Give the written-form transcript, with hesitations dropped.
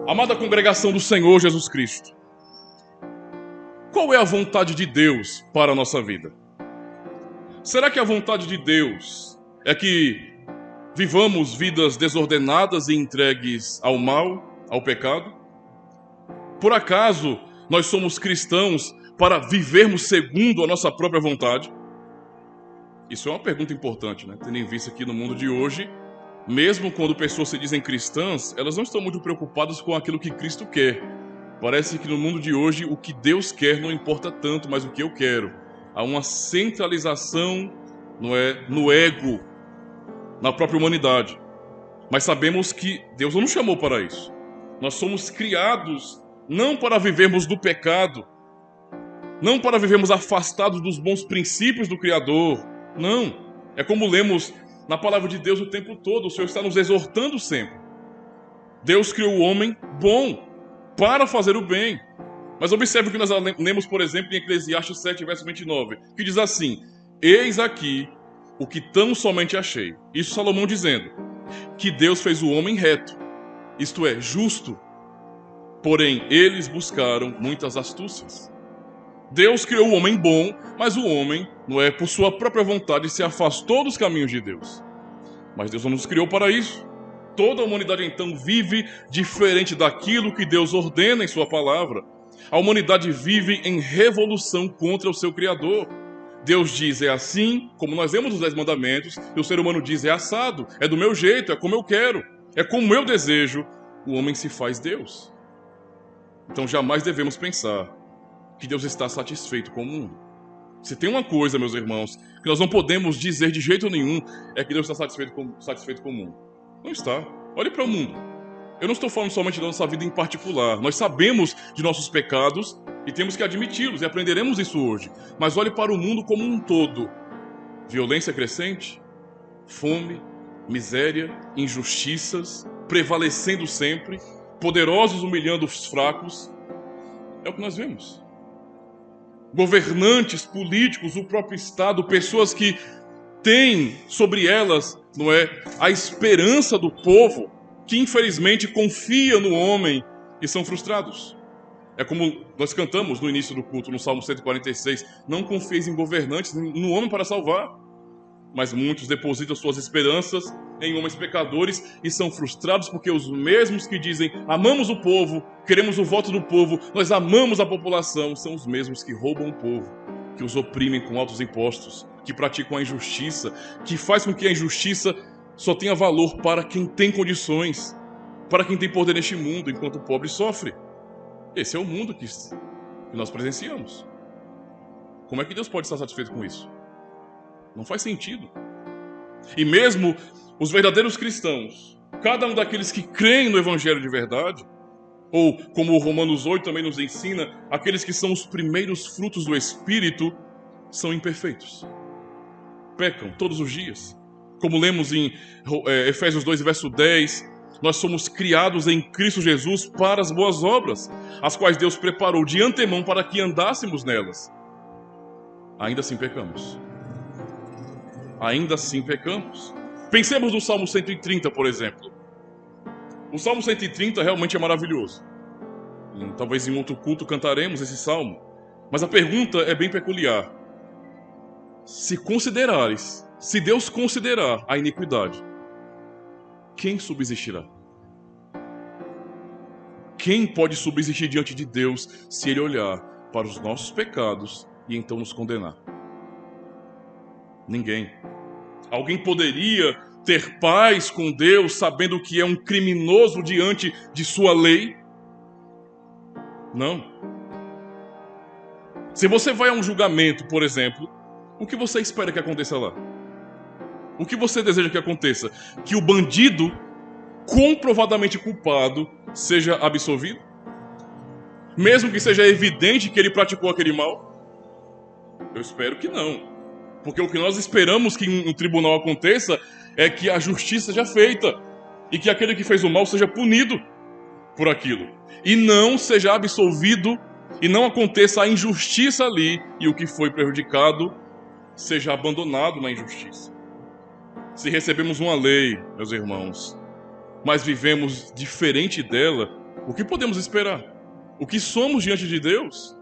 Amada congregação do Senhor Jesus Cristo, qual é a vontade de Deus para a nossa vida? Será que a vontade de Deus é que vivamos vidas desordenadas e entregues ao mal, ao pecado? Por acaso nós somos cristãos para vivermos segundo a nossa própria vontade? Isso é uma pergunta importante, né? Tendo em vista que no mundo de hoje, mesmo quando pessoas se dizem cristãs, elas não estão muito preocupadas com aquilo que Cristo quer. Parece que no mundo de hoje o que Deus quer não importa tanto, mas o que eu quero. Há uma centralização, no ego, na própria humanidade. Mas sabemos que Deus não nos chamou para isso. Nós somos criados não para vivermos do pecado, não para vivermos afastados dos bons princípios do Criador. Não. É como lemos na palavra de Deus o tempo todo. O Senhor está nos exortando sempre. Deus criou o homem bom para fazer o bem. Mas observe o que nós lemos, por exemplo, em Eclesiastes 7, verso 29, que diz assim: eis aqui o que tão somente achei. Isso Salomão dizendo que Deus fez o homem reto, isto é, justo. Porém, eles buscaram muitas astúcias. Deus criou o homem bom, mas o homem, por sua própria vontade, se afastou dos caminhos de Deus. Mas Deus não nos criou para isso. Toda a humanidade, então, vive diferente daquilo que Deus ordena em sua palavra. A humanidade vive em revolução contra o seu Criador. Deus diz, é assim, como nós vemos nos 10 mandamentos, e o ser humano diz, é assado, é do meu jeito, é como eu quero, é como eu desejo. O homem se faz Deus. Então jamais devemos pensar que Deus está satisfeito com o mundo. Se tem uma coisa, meus irmãos, que nós não podemos dizer de jeito nenhum, é que Deus está satisfeito com o mundo. Não está. Olhe para o mundo. Eu não estou falando somente da nossa vida em particular. Nós sabemos de nossos pecados e temos que admiti-los, e aprenderemos isso hoje. Mas olhe para o mundo como um todo. Violência crescente, fome, miséria, injustiças, prevalecendo sempre, poderosos humilhando os fracos. É o que nós vemos. Governantes, políticos, o próprio Estado, pessoas que têm sobre elas, a esperança do povo, que infelizmente confia no homem e são frustrados. É como nós cantamos no início do culto, no Salmo 146, não confieis em governantes, no homem para salvar. Mas muitos depositam suas esperanças em homens pecadores e são frustrados porque os mesmos que dizem amamos o povo, queremos o voto do povo, nós amamos a população, são os mesmos que roubam o povo, que os oprimem com altos impostos, que praticam a injustiça, que faz com que a injustiça só tenha valor para quem tem condições, para quem tem poder neste mundo, enquanto o pobre sofre. Esse é o mundo que nós presenciamos. Como é que Deus pode estar satisfeito com isso? Não faz sentido. E mesmo os verdadeiros cristãos, cada um daqueles que creem no Evangelho de verdade, ou como o Romanos 8 também nos ensina, aqueles que são os primeiros frutos do Espírito, são imperfeitos. Pecam todos os dias. Como lemos em Efésios 2, verso 10, nós somos criados em Cristo Jesus para as boas obras, as quais Deus preparou de antemão para que andássemos nelas. Ainda assim pecamos. Ainda assim pecamos. Pensemos no Salmo 130, por exemplo. O Salmo 130 realmente é maravilhoso. Talvez em outro culto cantaremos esse salmo. Mas a pergunta é bem peculiar. Se Deus considerar a iniquidade, quem subsistirá? Quem pode subsistir diante de Deus se Ele olhar para os nossos pecados e então nos condenar? Ninguém. Alguém poderia ter paz com Deus sabendo que é um criminoso diante de sua lei? Não. Se você vai a um julgamento, por exemplo, o que você espera que aconteça lá? O que você deseja que aconteça? Que o bandido, comprovadamente culpado, seja absolvido? Mesmo que seja evidente que ele praticou aquele mal? Eu espero que não. Porque o que nós esperamos que no tribunal aconteça é que a justiça seja feita e que aquele que fez o mal seja punido por aquilo. E não seja absolvido e não aconteça a injustiça ali e o que foi prejudicado seja abandonado na injustiça. Se recebemos uma lei, meus irmãos, mas vivemos diferente dela, O que podemos esperar? O que somos diante de Deus?